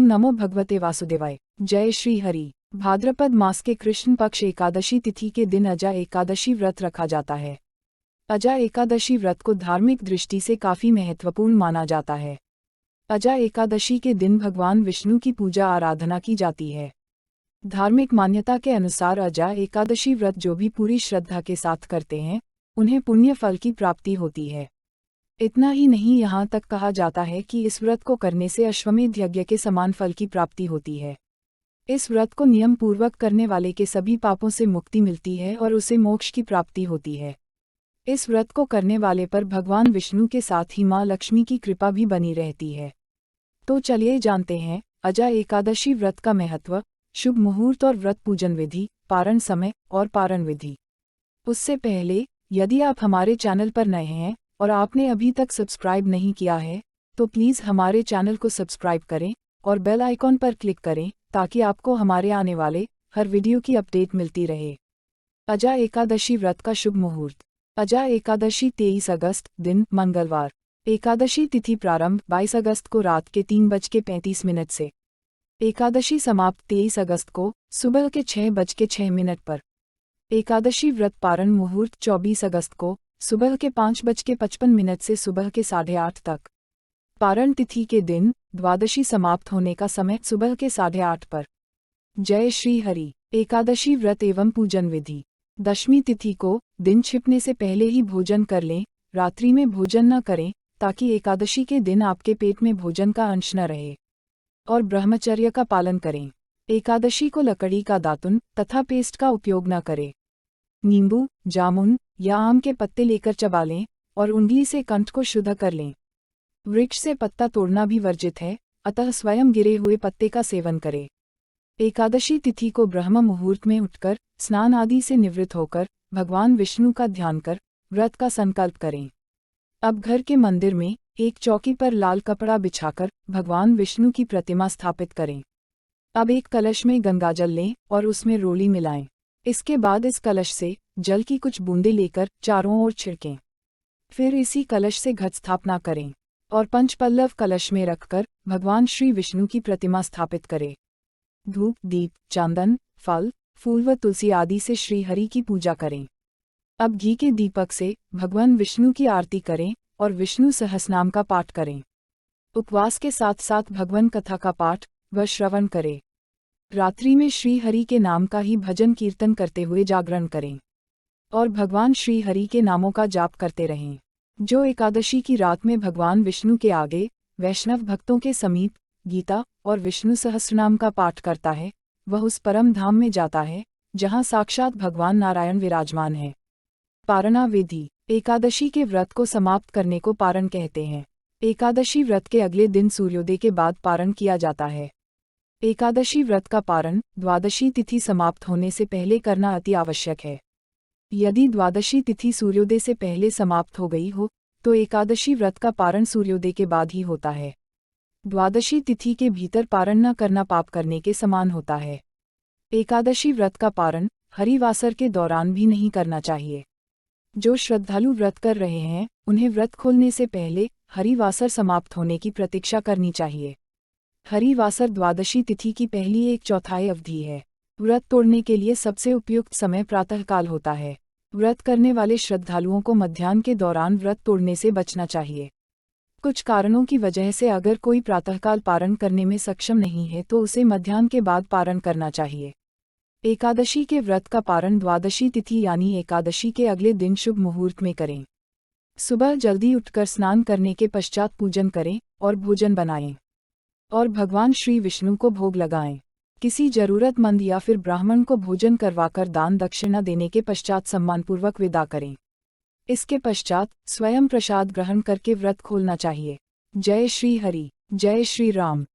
नमो भगवते वासुदेवाय। जय श्री हरि। भाद्रपद मास के कृष्ण पक्ष एकादशी तिथि के दिन अजा एकादशी व्रत रखा जाता है। अजा एकादशी व्रत को धार्मिक दृष्टि से काफी महत्वपूर्ण माना जाता है। अजा एकादशी के दिन भगवान विष्णु की पूजा आराधना की जाती है। धार्मिक मान्यता के अनुसार अजा एकादशी व्रत जो भी पूरी श्रद्धा के साथ करते हैं, उन्हें पुण्य फल की प्राप्ति होती है। इतना ही नहीं, यहाँ तक कहा जाता है कि इस व्रत को करने से अश्वमेध यज्ञ के समान फल की प्राप्ति होती है। इस व्रत को नियम पूर्वक करने वाले के सभी पापों से मुक्ति मिलती है और उसे मोक्ष की प्राप्ति होती है। इस व्रत को करने वाले पर भगवान विष्णु के साथ ही माँ लक्ष्मी की कृपा भी बनी रहती है। तो चलिए जानते हैं अजा एकादशी व्रत का महत्व, शुभ मुहूर्त और व्रत पूजन विधि, पारण समय और पारण विधि। उससे पहले यदि आप हमारे चैनल पर नए हैं और आपने अभी तक सब्सक्राइब नहीं किया है, तो प्लीज़ हमारे चैनल को सब्सक्राइब करें और बेल आइकॉन पर क्लिक करें ताकि आपको हमारे आने वाले हर वीडियो की अपडेट मिलती रहे। अजा एकादशी व्रत का शुभ मुहूर्त। अजा एकादशी 23 अगस्त दिन मंगलवार। एकादशी तिथि प्रारंभ 22 अगस्त को रात के 3:35 से। एकादशी समाप्त 23 अगस्त को सुबह के 6:06 पर। एकादशी व्रत पारण मुहूर्त 24 अगस्त को सुबह के 5:55 से सुबह के 8:30 तक। पारण तिथि के दिन द्वादशी समाप्त होने का समय सुबह के 8:30 पर। जय श्री हरि। एकादशी व्रत एवं पूजन विधि। दशमी तिथि को दिन छिपने से पहले ही भोजन कर लें, रात्रि में भोजन न करें ताकि एकादशी के दिन आपके पेट में भोजन का अंश न रहे, और ब्रह्मचर्य का पालन करें। एकादशी को लकड़ी का दातुन तथा पेस्ट का उपयोग न करें। नींबू, जामुन या आम के पत्ते लेकर चबा लें और उंगली से कंठ को शुद्ध कर लें। वृक्ष से पत्ता तोड़ना भी वर्जित है, अतः स्वयं गिरे हुए पत्ते का सेवन करें। एकादशी तिथि को ब्रह्म मुहूर्त में उठकर स्नान आदि से निवृत्त होकर भगवान विष्णु का ध्यान कर व्रत का संकल्प करें। अब घर के मंदिर में एक चौकी पर लाल कपड़ा बिछाकर भगवान विष्णु की प्रतिमा स्थापित करें। अब एक कलश में गंगाजल लें और उसमें रोली मिलाएं। इसके बाद इस कलश से जल की कुछ बूंदें लेकर चारों ओर छिड़कें। फिर इसी कलश से घट स्थापना करें और पंचपल्लव कलश में रखकर भगवान श्री विष्णु की प्रतिमा स्थापित करें। धूप, दीप, चंदन, फल, फूल व तुलसी आदि से श्री हरि की पूजा करें। अब घी के दीपक से भगवान विष्णु की आरती करें और विष्णु सहस्रनाम का पाठ करें। उपवास के साथ साथ भगवान कथा का पाठ व श्रवण करें। रात्रि में श्री हरि के नाम का ही भजन कीर्तन करते हुए जागरण करें और भगवान श्री हरि के नामों का जाप करते रहें। जो एकादशी की रात में भगवान विष्णु के आगे वैष्णव भक्तों के समीप गीता और विष्णु सहस्रनाम का पाठ करता है, वह उस परम धाम में जाता है जहाँ साक्षात भगवान नारायण विराजमान है। पारणा विधि। एकादशी के व्रत को समाप्त करने को पारण कहते हैं। एकादशी व्रत के अगले दिन सूर्योदय के बाद पारण किया जाता है। एकादशी व्रत का पारण द्वादशी तिथि समाप्त होने से पहले करना अति आवश्यक है। यदि द्वादशी तिथि सूर्योदय से पहले समाप्त हो गई हो तो एकादशी व्रत का पारण सूर्योदय के बाद ही होता है। द्वादशी तिथि के भीतर पारण न करना पाप करने के समान होता है। एकादशी व्रत का पारण हरिवासर के दौरान भी नहीं करना चाहिए। जो श्रद्धालु व्रत कर रहे हैं उन्हें व्रत खोलने से पहले हरिवासर समाप्त होने की प्रतीक्षा करनी चाहिए। हरिवासर द्वादशी तिथि की पहली 1/4 अवधि है। व्रत तोड़ने के लिए सबसे उपयुक्त समय प्रातःकाल होता है। व्रत करने वाले श्रद्धालुओं को मध्याह्न के दौरान व्रत तोड़ने से बचना चाहिए। कुछ कारणों की वजह से अगर कोई प्रातःकाल पारण करने में सक्षम नहीं है तो उसे मध्याह्न के बाद पारण करना चाहिए। एकादशी के व्रत का पारण द्वादशी तिथि यानी एकादशी के अगले दिन शुभ मुहूर्त में करें। सुबह जल्दी उठकर स्नान करने के पश्चात पूजन करें और भोजन बनाएं और भगवान श्री विष्णु को भोग लगाएं। किसी जरूरतमंद या फिर ब्राह्मण को भोजन करवाकर दान दक्षिणा देने के पश्चात सम्मानपूर्वक विदा करें। इसके पश्चात स्वयं प्रसाद ग्रहण करके व्रत खोलना चाहिए। जय श्री हरि। जय श्री राम।